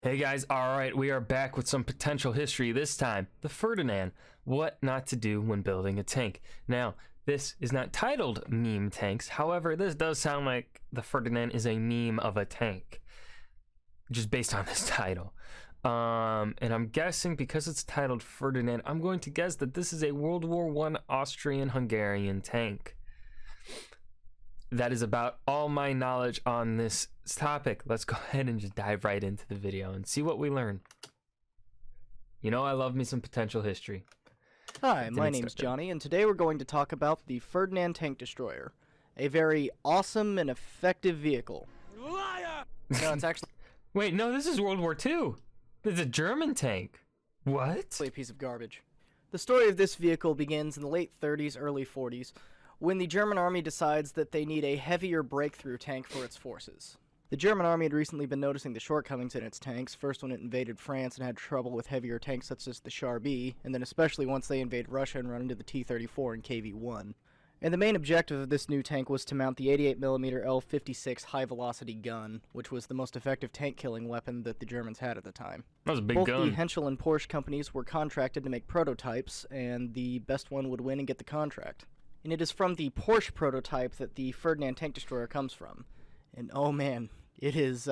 Hey guys, alright, we are back with some potential history, this time, the Ferdinand, what not to do when building a tank. Now, this is not titled Meme Tanks, however, this does sound like the Ferdinand is a meme of a tank, just based on this title. And I'm guessing because it's titled Ferdinand, I'm going to guess that this is a World War I Austrian-Hungarian tank. That is about all my knowledge on this topic. Let's go ahead and just dive right into the video and see what we learn. You know I love me some potential history. Hi, my name's Johnny, and today we're going to talk about the Ferdinand Tank Destroyer. A very awesome and effective vehicle. Liar! No, it's actually... Wait, no, this is World War II. It's a German tank. What? A piece of garbage. The story of this vehicle begins in the late 30s, early 40s, when the German army decides that they need a heavier breakthrough tank for its forces. The German army had recently been noticing the shortcomings in its tanks, first when it invaded France and had trouble with heavier tanks such as the Char B, and then especially once they invade Russia and run into the T-34 and KV-1. And the main objective of this new tank was to mount the 88mm L-56 high-velocity gun, which was the most effective tank-killing weapon that the Germans had at the time. That was a big gun. Both the Henschel and Porsche companies were contracted to make prototypes, and the best one would win and get the contract. And it is from the Porsche prototype that the Ferdinand Tank Destroyer comes from. And oh man, it is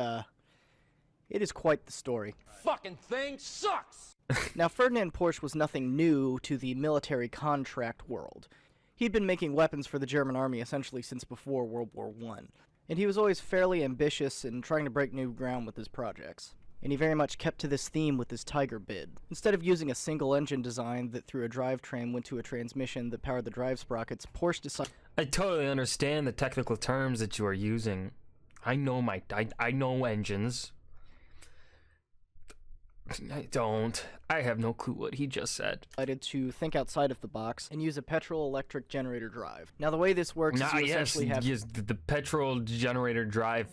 quite the story. Fucking thing sucks! Now, Ferdinand Porsche was nothing new to the military contract world. He'd been making weapons for the German army essentially since before World War I. And he was always fairly ambitious and trying to break new ground with his projects. And he very much kept to this theme with his Tiger bid. Instead of using a single engine design that through a drivetrain went to a transmission that powered the drive sprockets, Porsche decided... I totally understand the technical terms that you are using. I know I know engines. I don't. I have no clue what he just said. Decided to think outside of the box and use a petrol-electric generator drive. Now the way this works is you essentially have... Yes, the petrol generator drive...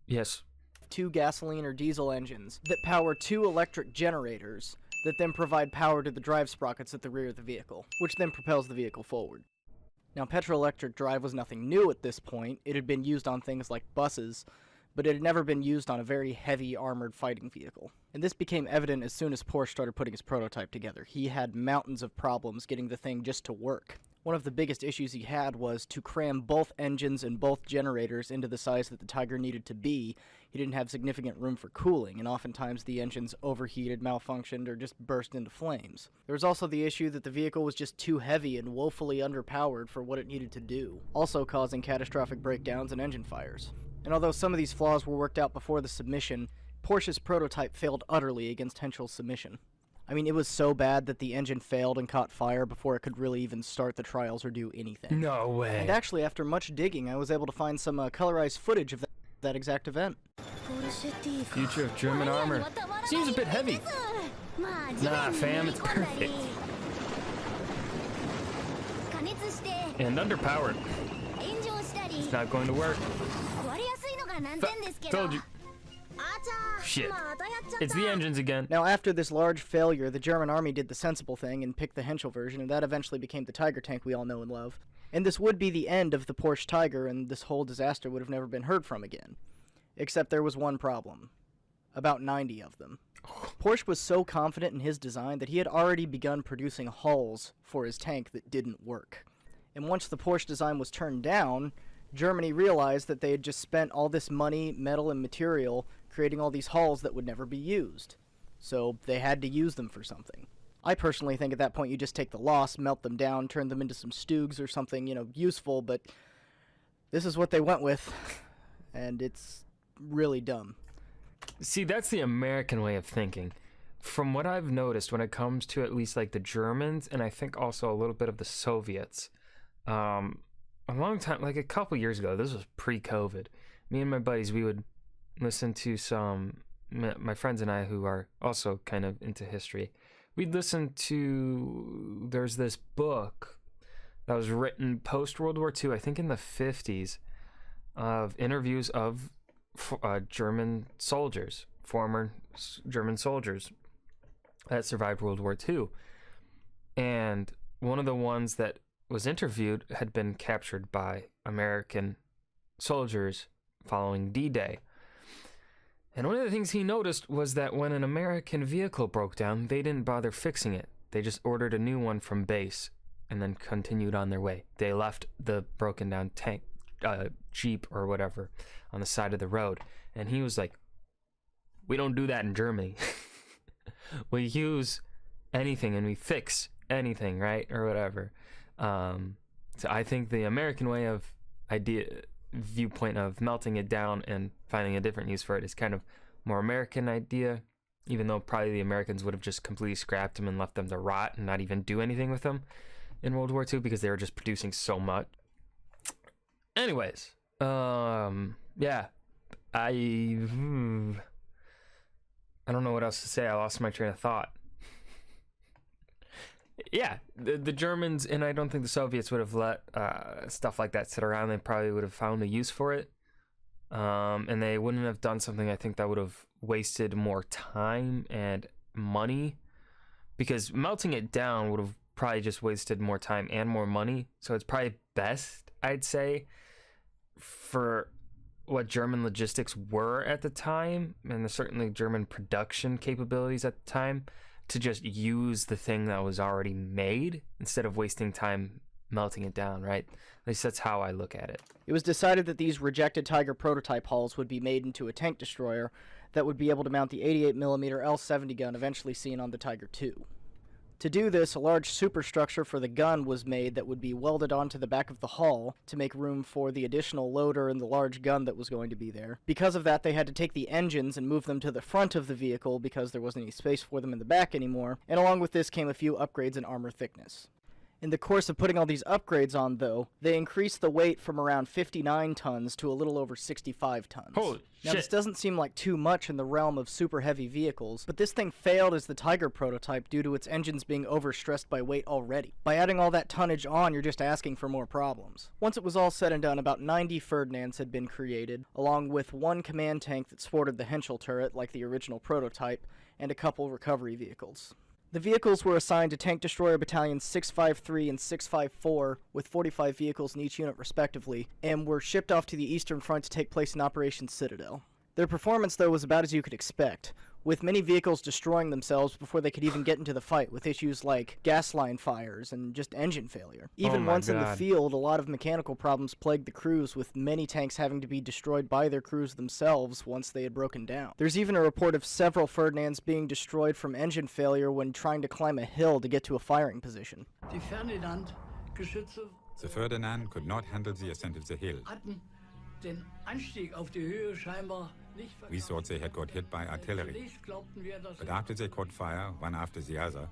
Yes. Two gasoline or diesel engines that power two electric generators that then provide power to the drive sprockets at the rear of the vehicle, which then propels the vehicle forward. Now, petrol-electric drive was nothing new at this point. It had been used on things like buses, but it had never been used on a very heavy armored fighting vehicle. And this became evident as soon as Porsche started putting his prototype together. He had mountains of problems getting the thing just to work. One of the biggest issues he had was to cram both engines and both generators into the size that the Tiger needed to be. He didn't have significant room for cooling, and oftentimes the engines overheated, malfunctioned, or just burst into flames. There was also the issue that the vehicle was just too heavy and woefully underpowered for what it needed to do, also causing catastrophic breakdowns and engine fires. And although some of these flaws were worked out before the submission, Porsche's prototype failed utterly against Henschel's submission. I mean, it was so bad that the engine failed and caught fire before it could really even start the trials or do anything. No way. And actually, after much digging, I was able to find some colorized footage of that exact event. Future of German armor. Seems a bit heavy. Nah, fam, it's perfect. And underpowered. It's not going to work. Told you. Shit. It's the engines again. Now, after this large failure, the German army did the sensible thing and picked the Henschel version, and that eventually became the Tiger tank we all know and love. And this would be the end of the Porsche Tiger, and this whole disaster would have never been heard from again. Except there was one problem. About 90 of them. Porsche was so confident in his design that he had already begun producing hulls for his tank that didn't work. And once the Porsche design was turned down, Germany realized that they had just spent all this money, metal, and material creating all these hulls that would never be used. So they had to use them for something. I personally think at that point you just take the loss, melt them down, turn them into some Stoogs or something, you know, useful, but this is what they went with, and it's really dumb. See, that's the American way of thinking. From what I've noticed when it comes to at least like the Germans, and I think also a little bit of the Soviets, a long time, like a couple years ago, this was pre-COVID, me and my buddies, we would listen to some, my friends and I who are also kind of into history, we'd listen to, there's this book that was written post-World War II, I think in the 50s, of interviews of German soldiers, former German soldiers that survived World War II. And one of the ones that was interviewed had been captured by American soldiers following D-Day. And one of the things he noticed was that when an American vehicle broke down, they didn't bother fixing it. They just ordered a new one from base and then continued on their way. They left the broken down tank, Jeep or whatever on the side of the road. And he was like, we don't do that in Germany. We use anything and we fix anything, right? Or whatever. So I think the American way of viewpoint of melting it down and finding a different use for it is kind of more American idea, even though probably the Americans would have just completely scrapped them and left them to rot and not even do anything with them in World War II because they were just producing so much. Anyways, yeah, I don't know what else to say. I lost my train of thought. Yeah, the Germans, and I don't think the Soviets would have let stuff like that sit around. They probably would have found a use for it. And they wouldn't have done something, I think, that would have wasted more time and money. Because melting it down would have probably just wasted more time and more money. So it's probably best, I'd say, for what German logistics were at the time, and certainly German production capabilities at the time, to just use the thing that was already made instead of wasting time melting it down, right? At least that's how I look at it. It was decided that these rejected Tiger prototype hulls would be made into a tank destroyer that would be able to mount the 88mm L-70 gun eventually seen on the Tiger II. To do this, a large superstructure for the gun was made that would be welded onto the back of the hull to make room for the additional loader and the large gun that was going to be there. Because of that, they had to take the engines and move them to the front of the vehicle because there wasn't any space for them in the back anymore, and along with this came a few upgrades in armor thickness. In the course of putting all these upgrades on, though, they increased the weight from around 59 tons to a little over 65 tons. Holy Now, shit. this doesn't seem like too much in the realm of super heavy vehicles, but this thing failed as the Tiger prototype due to its engines being overstressed by weight already. By adding all that tonnage on, you're just asking for more problems. Once it was all said and done, about 90 Ferdinands had been created, along with one command tank that sported the Henschel turret, like the original prototype, and a couple recovery vehicles. The vehicles were assigned to Tank Destroyer Battalions 653 and 654, with 45 vehicles in each unit respectively, and were shipped off to the Eastern Front to take place in Operation Citadel. Their performance, though, was about as you could expect, with many vehicles destroying themselves before they could even get into the fight, with issues like gas line fires and just engine failure. Even my once in the God. field, a lot of mechanical problems plagued the crews, with many tanks having to be destroyed by their crews themselves once they had broken down. There's even a report of several Ferdinands being destroyed from engine failure when trying to climb a hill to get to a firing position. Die Ferdinand-Geschütze The Ferdinand could not handle the ascent of the hill. hatten den Anstieg auf die Höhe scheinbar nicht We thought they had got hit by artillery. Zunächst glaubten wir, dass But after they caught fire, one after the other,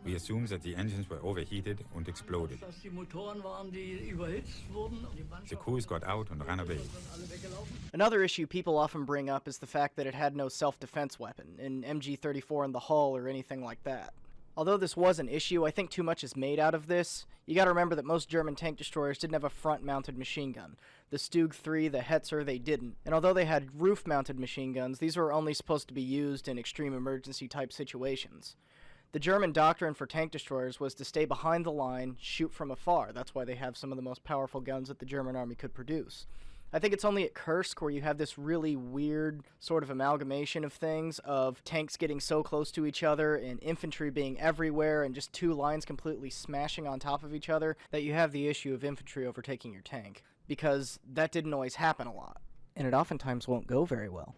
we assumed that the engines were overheated and exploded. dass die Motoren waren, die überhitzt wurden. Die The Mannschaft crews got out and ran away. sind alle weggelaufen. Another issue people often bring up is the fact that it had no self-defense weapon, an MG-34 in the hull or anything like that. Although this was an issue, I think too much is made out of this. You gotta remember that most German tank destroyers didn't have a front-mounted machine gun. The Stug 3, the Hetzer, they didn't. And although they had roof-mounted machine guns, these were only supposed to be used in extreme emergency-type situations. The German doctrine for tank destroyers was to stay behind the line, shoot from afar. That's why they have some of the most powerful guns that the German army could produce. I think it's only at Kursk where you have this really weird sort of amalgamation of things, of tanks getting so close to each other and infantry being everywhere and just two lines completely smashing on top of each other, that you have the issue of infantry overtaking your tank. Because that didn't always happen a lot. And it oftentimes won't go very well.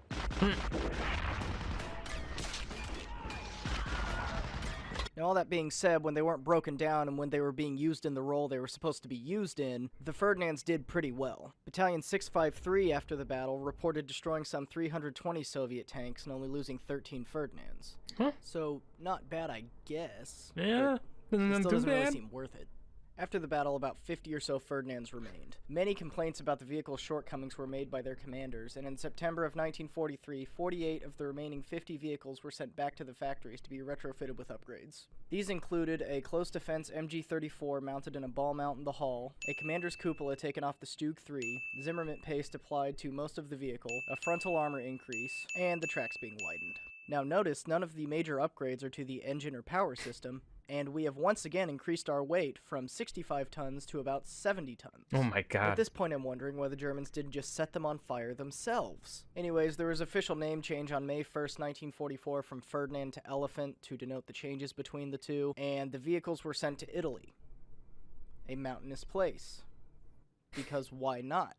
Now, all that being said, when they weren't broken down and when they were being used in the role they were supposed to be used in, the Ferdinands did pretty well. Battalion 653, after the battle, reported destroying some 320 Soviet tanks and only losing 13 Ferdinands. Huh? So, not bad, I guess. Yeah, But it not still too doesn't really bad. seem worth it. After the battle, about 50 or so Ferdinands remained. Many complaints about the vehicle's shortcomings were made by their commanders, and in September of 1943, 48 of the remaining 50 vehicles were sent back to the factories to be retrofitted with upgrades. These included a close defense MG-34 mounted in a ball mount in the hull, a commander's cupola taken off the Stug 3, Zimmermann paste applied to most of the vehicle, a frontal armor increase, and the tracks being widened. Now notice, none of the major upgrades are to the engine or power system. and we have once again increased our weight from 65 tons to about 70 tons. Oh my At god. this point, I'm wondering why the Germans didn't just set them on fire themselves. Anyways, there was official name change on May 1st, 1944 from Ferdinand to Elephant to denote the changes between the two, and the vehicles were sent to Italy, a mountainous place. Because why not?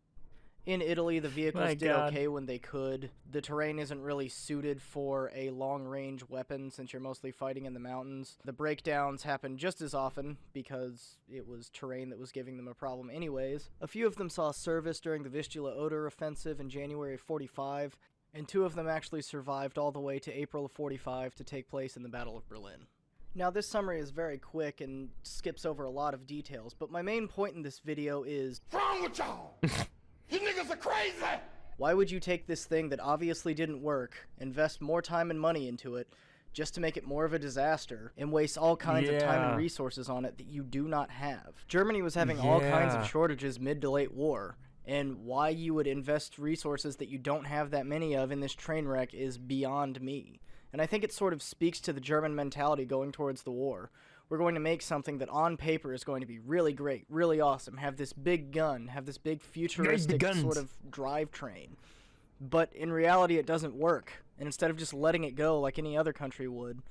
In Italy, the vehicles My did God. okay when they could. The terrain isn't really suited for a long-range weapon since you're mostly fighting in the mountains. The breakdowns happen just as often because it was terrain that was giving them a problem anyways. A few of them saw service during the Vistula Oder offensive in January of 45, and 2 of them actually survived all the way to April of 45 to take place in the Battle of Berlin. Now, this summary is very quick and skips over a lot of details, but my main point in this video is, What's wrong with y'all? You niggas are crazy! why would you take this thing that obviously didn't work, invest more time and money into it, just to make it more of a disaster, and waste all kinds of time and Yeah. resources on it that you do not have? Germany was having all kinds of Yeah. shortages mid to late war, and why you would invest resources that you don't have that many of in this train wreck is beyond me. And I think it sort of speaks to the German mentality going towards the war. We're going to make something that on paper is going to be really great, really awesome, have this big gun, have this big futuristic guns. sort of drivetrain. But in reality, it doesn't work. And instead of just letting it go like any other country would,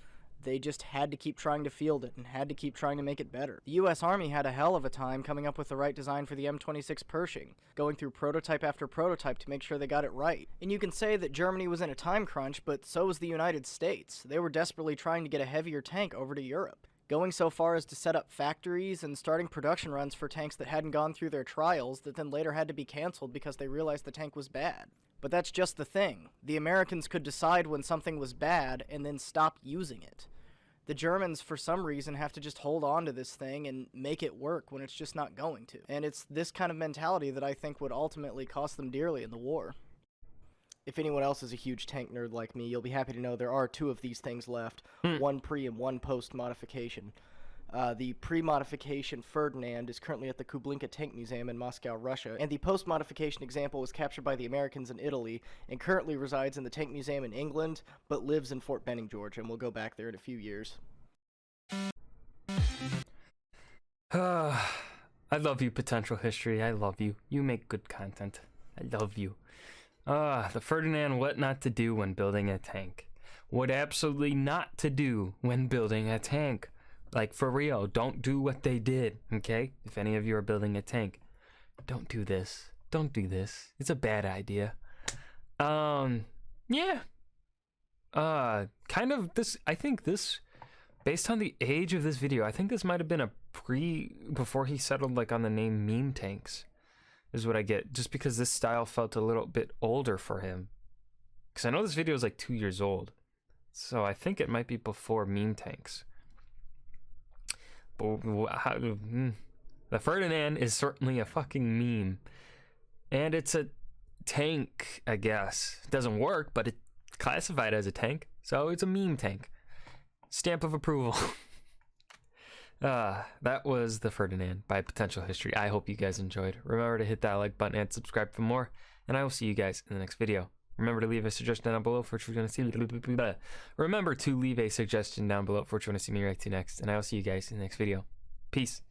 they just had to keep trying to field it and had to keep trying to make it better. The US Army had a hell of a time coming up with the right design for the M26 Pershing, going through prototype after prototype to make sure they got it right. And you can say that Germany was in a time crunch, but so was the United States. They were desperately trying to get a heavier tank over to Europe, going so far as to set up factories and starting production runs for tanks that hadn't gone through their trials that then later had to be canceled because they realized the tank was bad. But that's just the thing. The Americans could decide when something was bad and then stop using it. The Germans, for some reason, have to just hold on to this thing and make it work when it's just not going to. And it's this kind of mentality that I think would ultimately cost them dearly in the war. If anyone else is a huge tank nerd like me, you'll be happy to know there are 2 of these things left, one pre and one post modification. The pre-modification Ferdinand is currently at the Kublinka Tank Museum in Moscow, Russia, and the post-modification example was captured by the Americans in Italy and currently resides in the Tank Museum in England, but lives in Fort Benning, Georgia, and we'll go back there in a few years. I love you, Potential History. I love you. You make good content. I love you. The Ferdinand, what not to do when building a tank. What absolutely not to do when building a tank. Like, for real, don't do what they did, okay? If any of you are building a tank, don't do this. Don't do this. It's a bad idea. Yeah. Kind of this, I think this, based on the age of this video, I think this might have been a before he settled, like, on the name meme tanks, is what I get. Just because this style felt a little bit older for him. Because I know this video is, like, 2 years old. So I think it might be before meme tanks. But the Ferdinand is certainly a fucking meme. And it's a tank, I guess. It doesn't work, but it's classified as a tank. So it's a meme tank. Stamp of approval. That was the Ferdinand by Potential History. I hope you guys enjoyed. Remember to hit that like button and subscribe for more. And I will see you guys in the next video. Remember to leave a suggestion down below for what you're going to see. Remember to leave a suggestion down below for what you want to see me react to next. And I will see you guys in the next video. Peace.